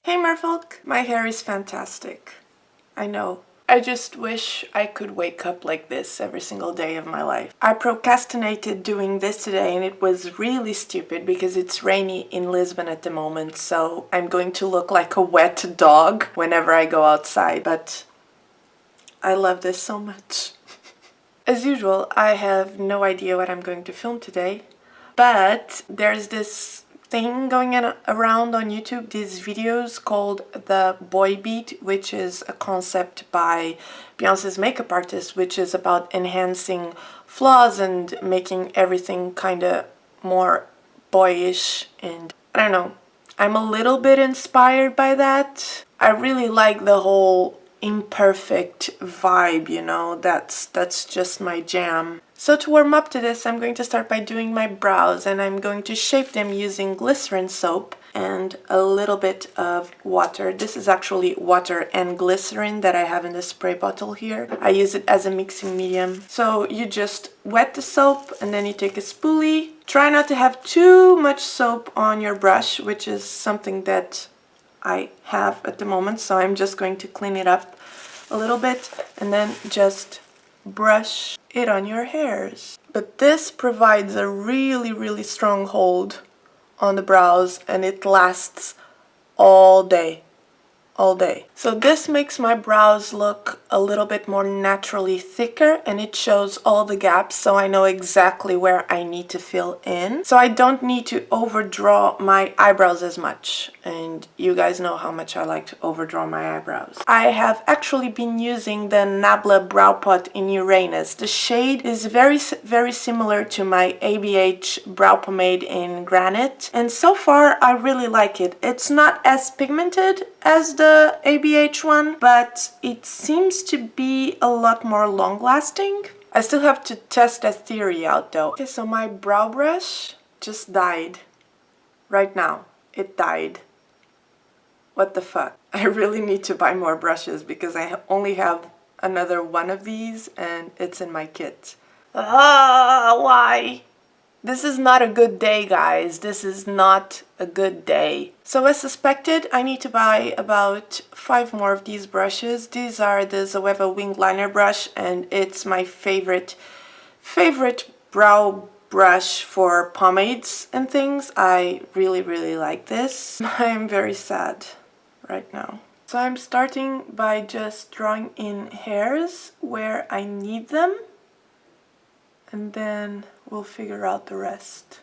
Hey merfolk! My hair is fantastic. I know. I just wish I could wake up like this every single day of my life. I procrastinated doing this today and it was really stupid because it's rainy in Lisbon at the moment, so I'm going to look like a wet dog whenever I go outside, but I love this so much. As usual, I have no idea what I'm going to film today, but there's this thing going around on YouTube, these videos called the boy beat, which is a concept by Beyonce's makeup artist, which is about enhancing flaws and making everything kind of more boyish. And I don't know, I'm a little bit inspired by that. I really like the whole imperfect vibe, you know, that's just my jam. So to warm up to this, I'm going to start by doing my brows, and I'm going to shape them using glycerin soap and a little bit of water. This is actually water and glycerin that I have in the spray bottle here. I use it as a mixing medium. So you just wet the soap and then you take a spoolie. Try not to have too much soap on your brush, which is something that I have at the moment, so I'm just going to clean it up a little bit and then just brush it on your hairs. But this provides a really strong hold on the brows and it lasts all day. So this makes my brows look a little bit more naturally thicker, and it shows all the gaps, so I know exactly where I need to fill in. So I don't need to overdraw my eyebrows as much, and you guys know how much I like to overdraw my eyebrows. I have actually been using the Nabla brow pot in Uranus. The shade is very similar to my ABH brow pomade in Granite, and so far I really like it. It's not as pigmented as the ABH one, but it seems to be a lot more long-lasting. I still have to test that theory out though. Okay, so my brow brush just died. Right now, it died. What the fuck? I really need to buy more brushes because I only have another one of these and it's in my kit. Why? This is not a good day, guys. This is not a good day. So as suspected, I need to buy about 5 more of these brushes. These are the Zoeva wing liner brush, and it's my favorite brow brush for pomades and things. I really like this. I'm very sad right now. So I'm starting by just drawing in hairs where I need them, and then we'll figure out the rest.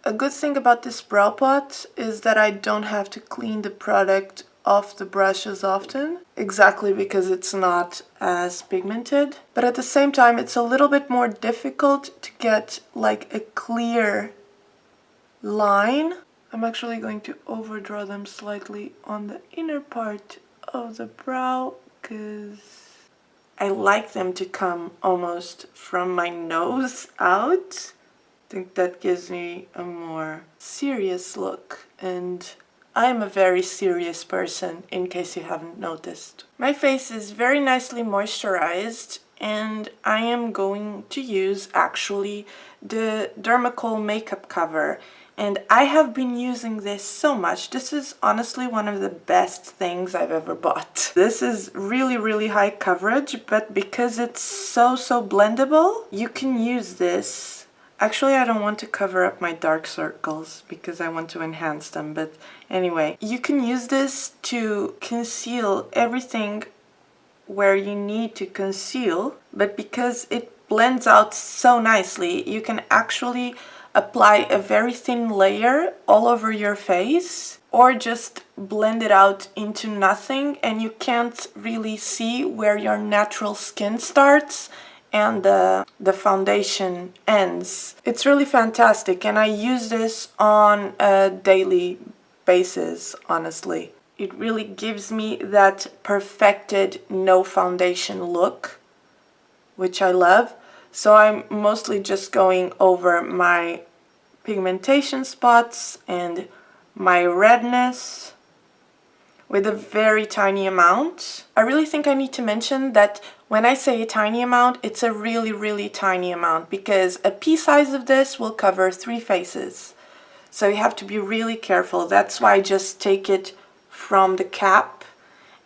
A good thing about this brow pot is that I don't have to clean the product off the brush as often, exactly because it's not as pigmented. But at the same time, it's a little bit more difficult to get like a clear line. I'm actually going to overdraw them slightly on the inner part of the brow because I like them to come almost from my nose out. I think that gives me a more serious look, and I'm a very serious person, in case you haven't noticed. My face is very nicely moisturized, and I am going to use actually the Dermacol Makeup cover. And I have been using this so much. This is honestly one of the best things I've ever bought. This is really high coverage, but because it's so blendable, you can use this. Actually, I don't want to cover up my dark circles because I want to enhance them, but anyway. You can use this to conceal everything where you need to conceal, but because it blends out so nicely, you can actually apply a very thin layer all over your face, or just blend it out into nothing, and you can't really see where your natural skin starts and the foundation ends. It's really fantastic, and I use this on a daily basis, honestly. It really gives me that perfected no foundation look, which I love. So I'm mostly just going over my pigmentation spots and my redness with a very tiny amount. I really think I need to mention that when I say a tiny amount, it's a really tiny amount, because a pea size of this will cover 3 faces. So you have to be really careful. That's why I just take it from the cap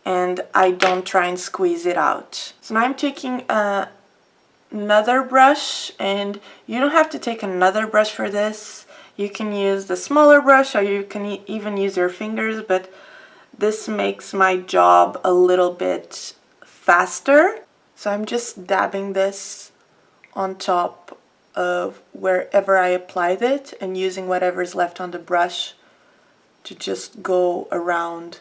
and I don't try and squeeze it out. So now I'm taking another brush, and you don't have to take another brush for this. You can use the smaller brush, or you can even use your fingers, but this makes my job a little bit faster. So I'm just dabbing this on top of wherever I applied it and using whatever's left on the brush to just go around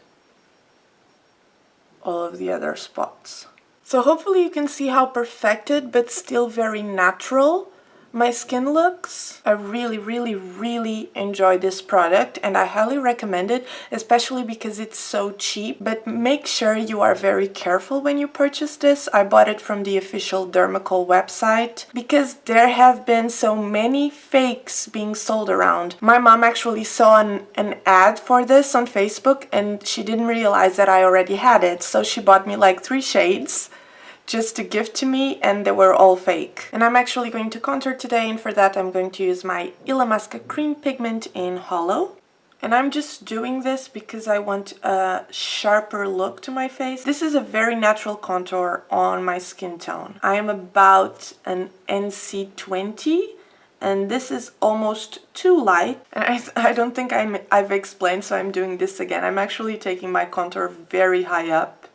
all of the other spots. So hopefully you can see how perfected but still very natural my skin looks. I really enjoy this product and I highly recommend it, especially because it's so cheap. But make sure you are very careful when you purchase this. I bought it from the official Dermacol website because there have been so many fakes being sold around. My mom actually saw an ad for this on Facebook and she didn't realize that I already had it, so she bought me like 3 shades just to gift to me, and they were all fake. And I'm actually going to contour today, and for that I'm going to use my Illamasqua cream pigment in Hollow. And I'm just doing this because I want a sharper look to my face. This is a very natural contour on my skin tone. I am about an NC20 and this is almost too light. And I don't think I've explained, so I'm doing this again. I'm actually taking my contour very high up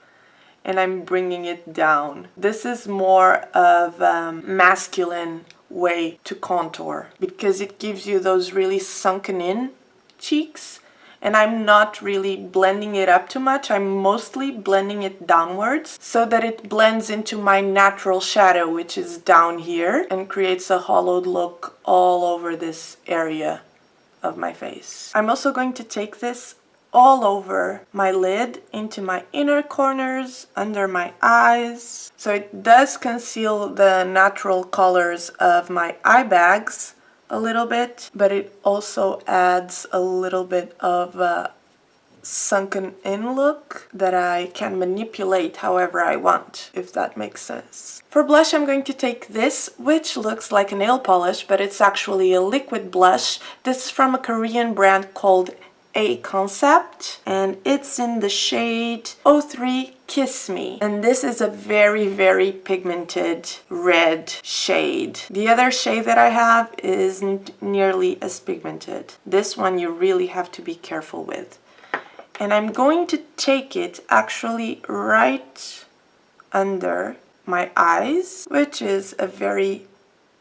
and I'm bringing it down. This is more of a masculine way to contour because it gives you those really sunken in cheeks, and I'm not really blending it up too much. I'm mostly blending it downwards so that it blends into my natural shadow, which is down here, and creates a hollowed look all over this area of my face. I'm also going to take this all over my lid, into my inner corners, under my eyes. So it does conceal the natural colors of my eye bags a little bit, but it also adds a little bit of a sunken in look that I can manipulate however I want, if that makes sense. For blush, I'm going to take this, which looks like a nail polish, but it's actually a liquid blush. This is from a Korean brand called A Concept, and it's in the shade 03 Kiss Me. And this is a very pigmented red shade. The other shade that I have isn't nearly as pigmented. This one you really have to be careful with. And I'm going to take it actually right under my eyes, which is a very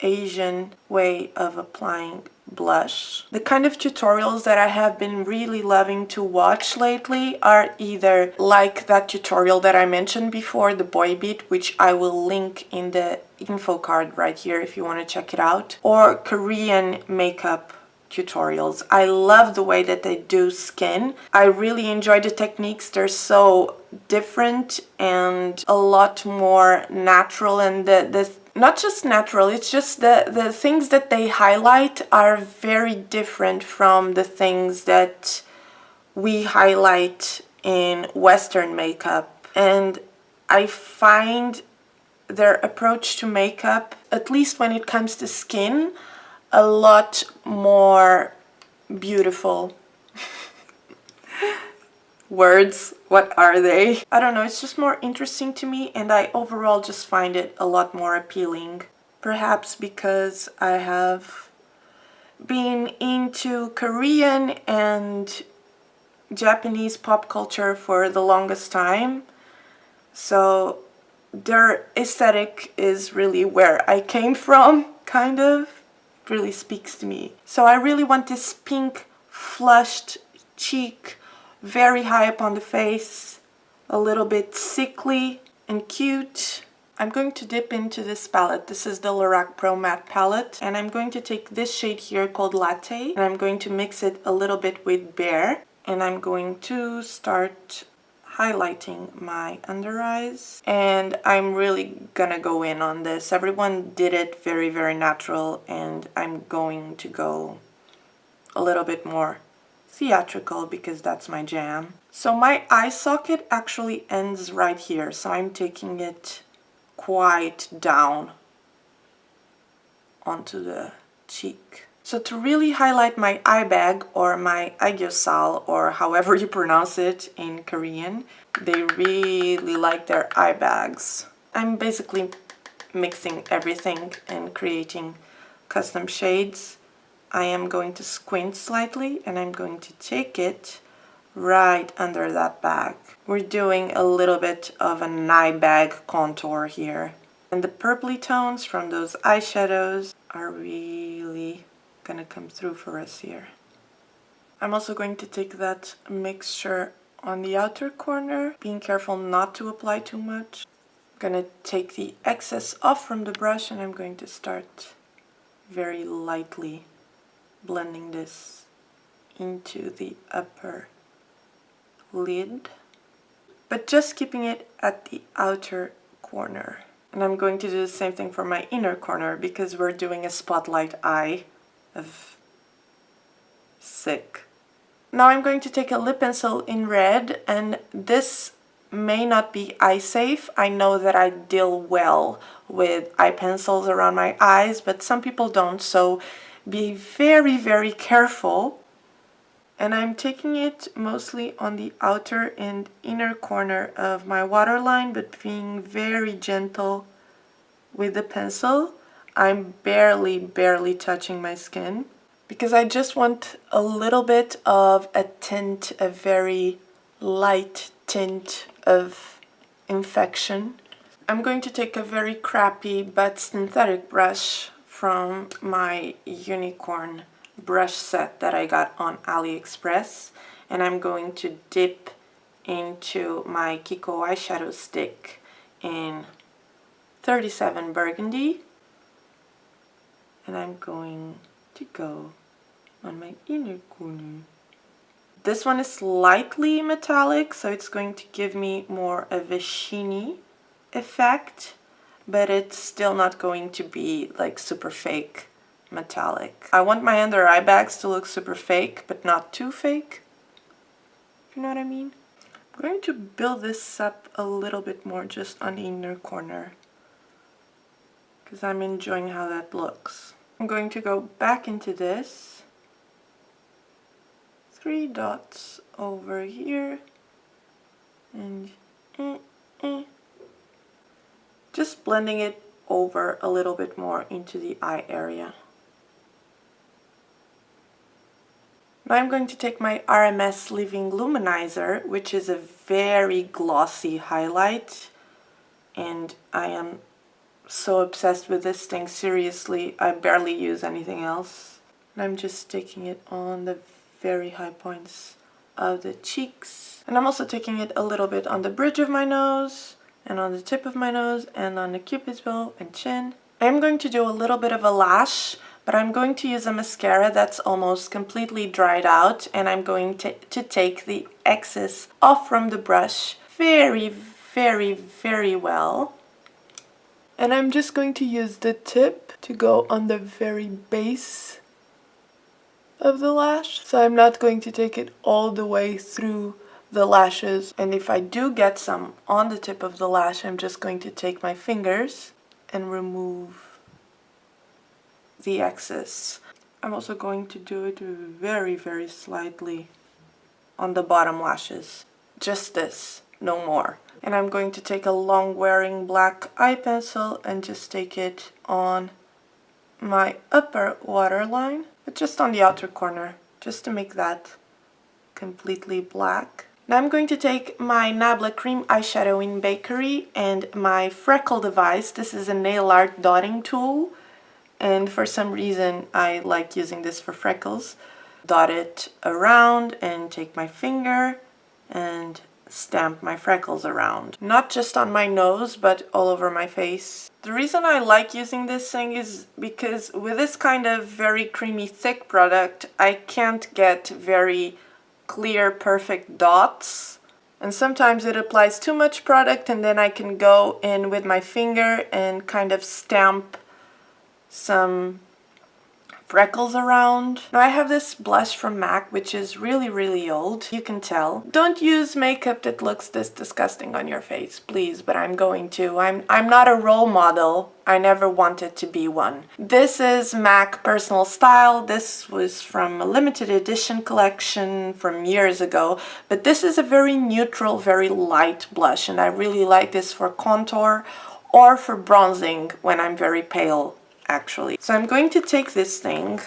Asian way of applying blush. The kind of tutorials that I have been really loving to watch lately are either like that tutorial that I mentioned before, the boy beat, which I will link in the info card right here if you want to check it out, or Korean makeup tutorials. I love the way that they do skin. I really enjoy the techniques. They're so different and a lot more natural, and the not just natural, it's just the things that they highlight are very different from the things that we highlight in Western makeup. And I find their approach to makeup, at least when it comes to skin, a lot more beautiful. Words, what are they? I don't know, it's just more interesting to me, and I overall just find it a lot more appealing. Perhaps because I have been into Korean and Japanese pop culture for the longest time, so their aesthetic is really where I came from, kind of. It really speaks to me. So I really want this pink flushed cheek, very high up on the face, a little bit sickly and cute. I'm going to dip into this palette. This is the Lorac Pro Matte palette, and I'm going to take this shade here called Latte, and I'm going to mix it a little bit with Bare, and I'm going to start highlighting my under eyes, and I'm really gonna go in on this. Everyone did it very natural, and I'm going to go a little bit more theatrical because that's my jam. So my eye socket actually ends right here, so I'm taking it quite down onto the cheek. So to really highlight my eye bag or my aegyosal, or however you pronounce it in Korean, they really like their eye bags. I'm basically mixing everything and creating custom shades. I am going to squint slightly and I'm going to take it right under that bag. We're doing a little bit of an eye bag contour here. And the purpley tones from those eyeshadows are really gonna come through for us here. I'm also going to take that mixture on the outer corner, being careful not to apply too much. I'm gonna take the excess off from the brush and I'm going to start very lightly blending this into the upper lid, but just keeping it at the outer corner. And I'm going to do the same thing for my inner corner because we're doing a spotlight eye of sick. Now I'm going to take a lip pencil in red, and this may not be eye safe. I know that I deal well with eye pencils around my eyes, but some people don't, so be very, very careful. And I'm taking it mostly on the outer and inner corner of my waterline, but being very gentle with the pencil. I'm barely touching my skin because I just want a little bit of a tint, a very light tint of infection. I'm going to take a very crappy but synthetic brush from my unicorn brush set that I got on AliExpress, and I'm going to dip into my KIKO eyeshadow stick in 37 Burgundy, and I'm going to go on my inner corner. This one is slightly metallic, so it's going to give me more of a sheeny effect, but it's still not going to be like super fake metallic. I want my under eye bags to look super fake, but not too fake, if you know what I mean. I'm going to build this up a little bit more just on the inner corner because I'm enjoying how that looks. I'm going to go back into this, 3 dots over here, and just blending it over a little bit more into the eye area. Now I'm going to take my RMS Living Luminizer, which is a very glossy highlight, and I am so obsessed with this thing, seriously, I barely use anything else. And I'm just taking it on the very high points of the cheeks. And I'm also taking it a little bit on the bridge of my nose, and on the tip of my nose, and on the cupid's bow and chin. I'm going to do a little bit of a lash, but I'm going to use a mascara that's almost completely dried out, and I'm going to take the excess off from the brush very, very well. And I'm just going to use the tip to go on the very base of the lash. So I'm not going to take it all the way through the lashes. And if I do get some on the tip of the lash, I'm just going to take my fingers and remove the excess. I'm also going to do it very, very slightly on the bottom lashes. Just this, no more. And I'm going to take a long wearing black eye pencil and just take it on my upper waterline, but just on the outer corner, just to make that completely black. Now I'm going to take my Nabla cream eyeshadow in Bakery and my freckle device. This is a nail art dotting tool, and for some reason I like using this for freckles. Dot it around and take my finger and stamp my freckles around. Not just on my nose, but all over my face. The reason I like using this thing is because with this kind of very creamy thick product, I can't get very clear, perfect dots. And sometimes it applies too much product, and then I can go in with my finger and kind of stamp some freckles around. Now I have this blush from MAC, which is really old, you can tell. Don't use makeup that looks this disgusting on your face, please, but I'm going to. I'm not a role model. I never wanted to be one. This is MAC Personal Style. This was from a limited edition collection from years ago, but this is a very neutral, very light blush, and I really like this for contour or for bronzing when I'm very pale, actually. So I'm going to take this thing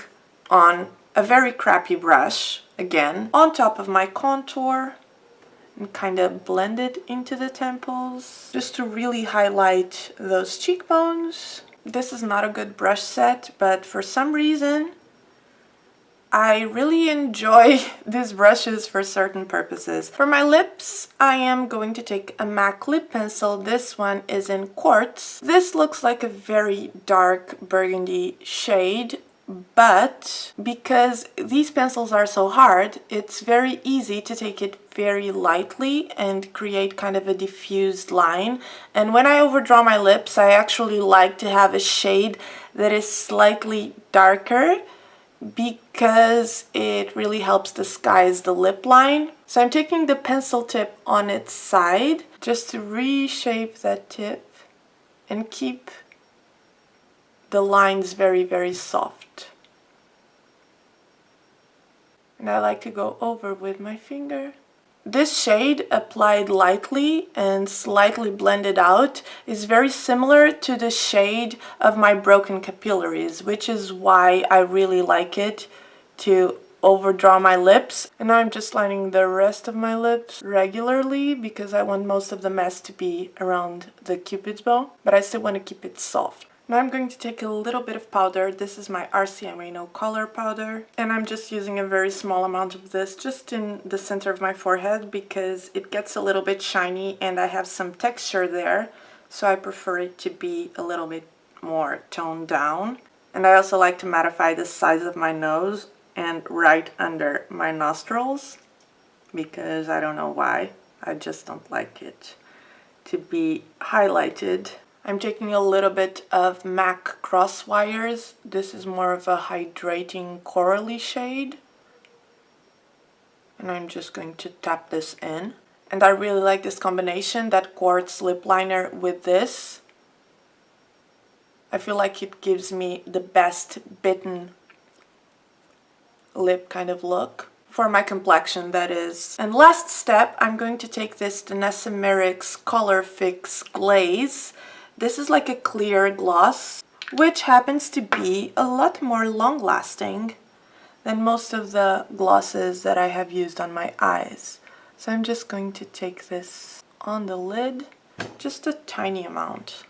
on a very crappy brush, again, on top of my contour, and kind of blend it into the temples, just to really highlight those cheekbones. This is not a good brush set, but for some reason, I really enjoy these brushes for certain purposes. For my lips, I am going to take a MAC lip pencil. This one is in Quartz. This looks like a very dark burgundy shade, but because these pencils are so hard, it's very easy to take it very lightly and create kind of a diffused line. And when I overdraw my lips, I actually like to have a shade that is slightly darker, because it really helps disguise the lip line. So I'm taking the pencil tip on its side just to reshape that tip and keep the lines very soft. And I like to go over with my finger. This shade, applied lightly and slightly blended out, is very similar to the shade of my broken capillaries, which is why I really like it to overdraw my lips. And now I'm just lining the rest of my lips regularly because I want most of the mess to be around the cupid's bow, but I still want to keep it soft. Now I'm going to take a little bit of powder. This is my RCMA No Color powder, and I'm just using a very small amount of this just in the center of my forehead because it gets a little bit shiny and I have some texture there, so I prefer it to be a little bit more toned down. And I also like to mattify the sides of my nose and right under my nostrils because I don't know why, I just don't like it to be highlighted. I'm taking a little bit of MAC Crosswires. This is more of a hydrating corally shade. And I'm just going to tap this in. And I really like this combination, that quartz lip liner with this. I feel like it gives me the best bitten lip kind of look. For my complexion, that is. And last step, I'm going to take this Danessa Myricks Color Fix Glaze. This is like a clear gloss, which happens to be a lot more long-lasting than most of the glosses that I have used on my eyes. So I'm just going to take this on the lid, just a tiny amount.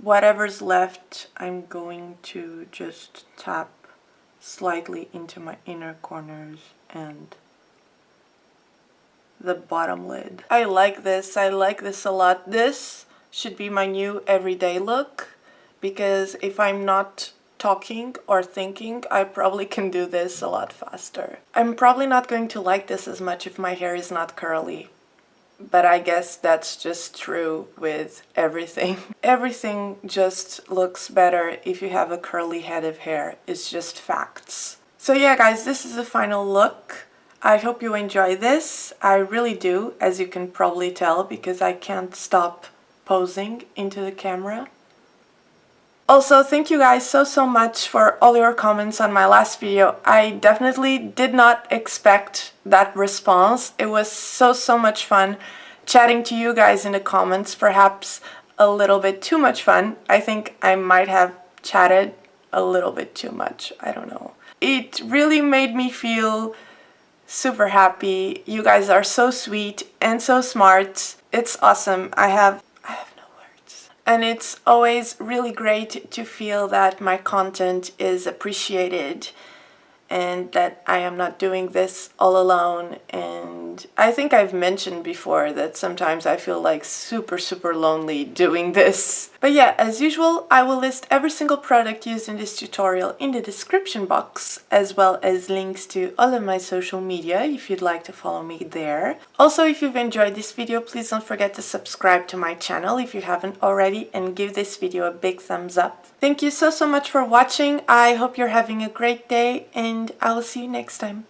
Whatever's left, I'm going to just tap slightly into my inner corners and the bottom lid. I like this a lot. This should be my new everyday look, because if I'm not talking or thinking, I probably can do this a lot faster. I'm probably not going to like this as much if my hair is not curly, but I guess that's just true with everything. Everything just looks better if you have a curly head of hair. It's just facts. So yeah guys, this is the final look. I hope you enjoy this. I really do, as you can probably tell, because I can't stop posing into the camera. Also, thank you guys so much for all your comments on my last video. I definitely did not expect that response. It was so much fun chatting to you guys in the comments, perhaps a little bit too much fun. I think I might have chatted a little bit too much, I don't know. It really made me feel super happy. You guys are so sweet and so smart. It's awesome. I have no words. And it's always really great to feel that my content is appreciated and that I am not doing this all alone. And I think I've mentioned before that sometimes I feel like super lonely doing this. But yeah, as usual, I will list every single product used in this tutorial in the description box, as well as links to all of my social media if you'd like to follow me there. Also, if you've enjoyed this video, please don't forget to subscribe to my channel if you haven't already, and give this video a big thumbs up. Thank you so much for watching. I hope you're having a great day, and I will see you next time.